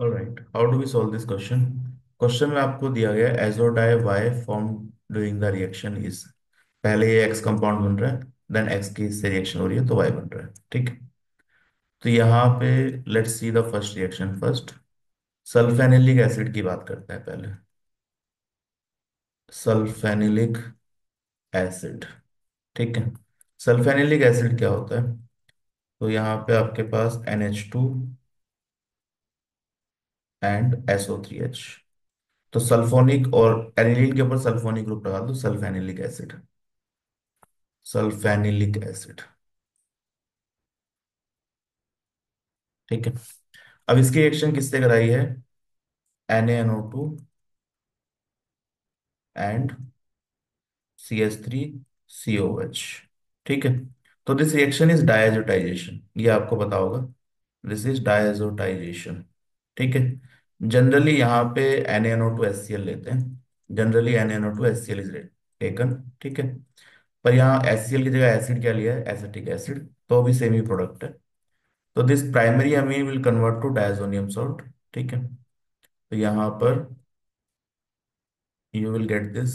Alright, how do we solve this question. Question में आपको दिया गया azo dye Y form doing the reaction is. पहले ये एक्स कंपाउंड बन रहा है, देन एक्स की इससे रिएक्शन हो रही है तो वाई बन रहा है। ठीक है, तो यहाँ पे let's see the first reaction first. Sulphanilic acid की बात करते हैं पहले। सल्फेनिलिक एसिड, ठीक है। सल्फेनिलिक एसिड क्या होता है? तो यहाँ पे आपके पास NH2 एंड SO3H। तो सल्फोनिक और एनिलीन के ऊपर सल्फोनिक ग्रुप लगा दो, सल्फेनिलिक एसिड। सल्फेनिलिक एसिड, ठीक है। अब इसकी रिएक्शन किससे कराई है? NaNO2 एंड CH3COH, ठीक है। तो दिस रिएक्शन इज डायजोटाइजेशन, ये आपको पता होगा। दिस इज डायजोटाइजेशन, ठीक है। जनरली यहाँ पे NaNO2 HCl लेते हैं। Generally NaNO2 HCl is taken, ठीक है। पर यहाँ HCl की जगह एसिड क्या लिया है? एसिटिक एसिड, तो भी सेम ही प्रोडक्ट है। तो this primary amine will convert to diazonium salt, ठीक है। तो यहाँ पर you will get this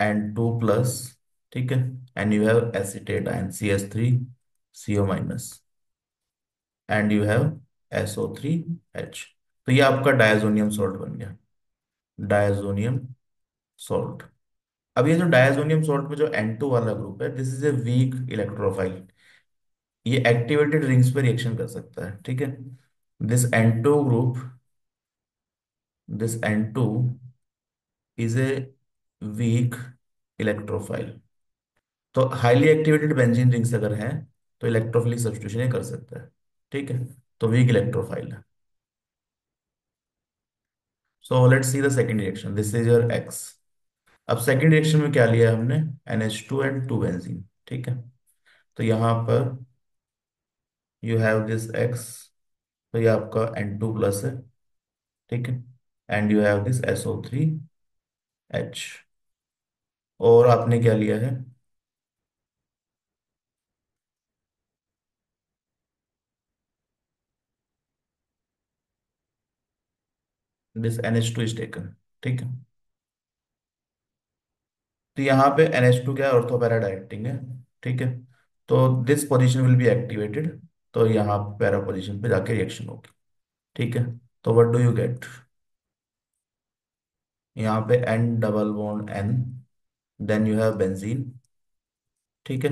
N2 plus, ठीक है। And you have acetate ion CH3CO minus, and you have SO3H। तो ये आपका डायजोनियम सॉल्ट बन गया, डायजोनियम सॉल्ट। अब ये जो डायजोनियम सॉल्ट में जो N2 वाला ग्रुप है, this is a weak electrophile. ये एक्टिवेटेड रिंग्स पे रिएक्शन कर सकता है, ठीक है। This N2 group, this N2 is a weak electrophile. तो हाईली एक्टिवेटेड बेंजीन रिंग्स अगर हैं तो इलेक्ट्रोफिलिक सब्स्टिट्यूशन ये कर सकता है, ठीक है। तो वीक इलेक्ट्रोफाइल है। So let's see the second reaction, this is your x. अब सेकंड रिएक्शन में क्या लिया है हमने? NH2 एंड 2 बेंजीन, ठीक है। तो यहाँ पर यू हैव दिस एक्स, तो ये आपका N2 प्लस है, ठीक है। And you have this SO3H। और आपने क्या लिया है? दिस NH2 इज टेकन, ठीक है। तो यहाँ पे NH2 क्या है? ऑर्थो पैरा डायरेक्टिंग है, ठीक है। तो this position will be activated, तो यहाँ पैरा पोजीशन पे जाके रिएक्शन होगी, ठीक है। तो व्हाट डू यू गेट? यहाँ पे N double bond N, then you have benzene, ठीक है।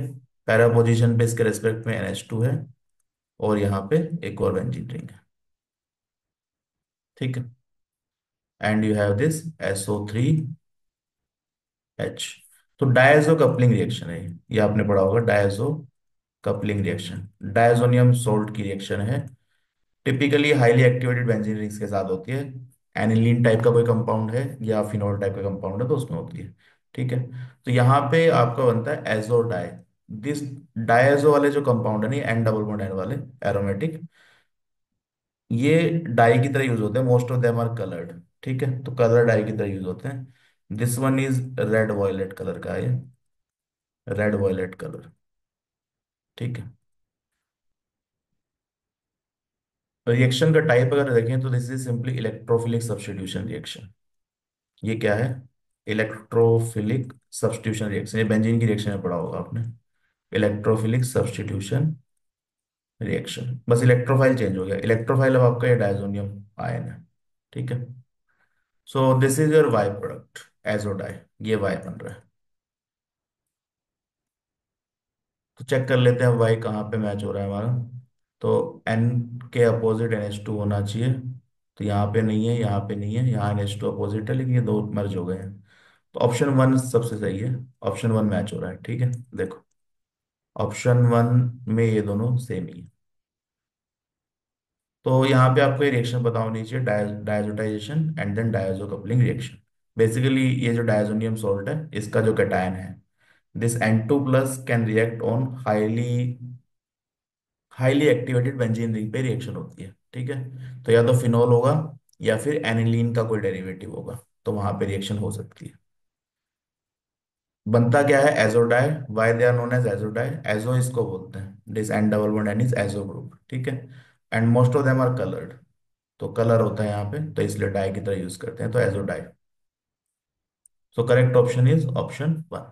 पैरा पोजीशन पे इसके रेस्पेक्ट में NH2 है, और यहाँ पे एक और बेंजीन रिंग है, ठीक है। And you have this SO3H। तो डायजो कपलिंग रिएक्शन है ये आपने पढ़ा होगा, diazo coupling reaction. Diazonium salt की रिएक्शन है, typically highly activated benzene rings के साथ होती है। एनिलीन टाइप का कोई कंपाउंड है या फिनोल टाइप का कंपाउंड है तो उसमें होती है, ठीक है। तो यहाँ पे आपका बनता है एजो डाई। दिस डायजो वाले जो कंपाउंड है नहीं, N डबल बॉन्ड N वाले एरोमेटिक, ये डाई की तरह यूज होते हैं। Most of them are coloured, ठीक है। तो कलर डाई की तरह यूज होते हैं। This one is red violet colour का है, रेड वॉयलेट कलर, ठीक है। रिएक्शन का टाइप अगर देखें तो this is simply electrophilic substitution reaction. ये क्या है? Electrophilic substitution reaction. ये बेंजीन की रिएक्शन में पढ़ा होगा आपने, इलेक्ट्रोफिलिक सब्स्टिट्यूशन रिएक्शन। बस इलेक्ट्रोफाइल चेंज हो गया। इलेक्ट्रोफाइल अब आपका ये डायजोनियम आयन है, ठीक है। So this is your Y product, azo dye. ये वाई बन रहा है। तो चेक कर लेते हैं वाई कहाँ पे मैच हो रहा है हमारा। तो एन के अपोजिट NH2 होना चाहिए। तो यहाँ पे नहीं है, यहाँ पे नहीं है, यहाँ NH2 अपोजिट है, लेकिन ये दो मर्ज हो गए हैं। तो ऑप्शन वन सबसे सही है। ऑप्शन वन मैच हो रहा है, ठीक है। देखो, ऑप्शन वन में ये दोनों सेम ही है। तो यहाँ पे आपको ये रिएक्शन पता होनी चाहिए, diazotization and then diazo coupling reaction. Basically ये जो डायजोनियम सॉल्ट है इसका जो कैटायन है, this N2 plus can react on highly highly activated benzene ring पे रिएक्शन होती है, ठीक है। तो या तो फिनॉल होगा या फिर एनिलीन का कोई डेरिवेटिव होगा, तो वहां पे रिएक्शन हो सकती है। बनता क्या है? Azo dye. Why they are known as azo dye? Azo इसको बोलते हैं, this N double bond N is azo group, ठीक है। And most of them are coloured. तो कलर होता है यहाँ पे, तो इसलिए डाई की तरह यूज करते हैं, तो azo dye. So correct option is option one.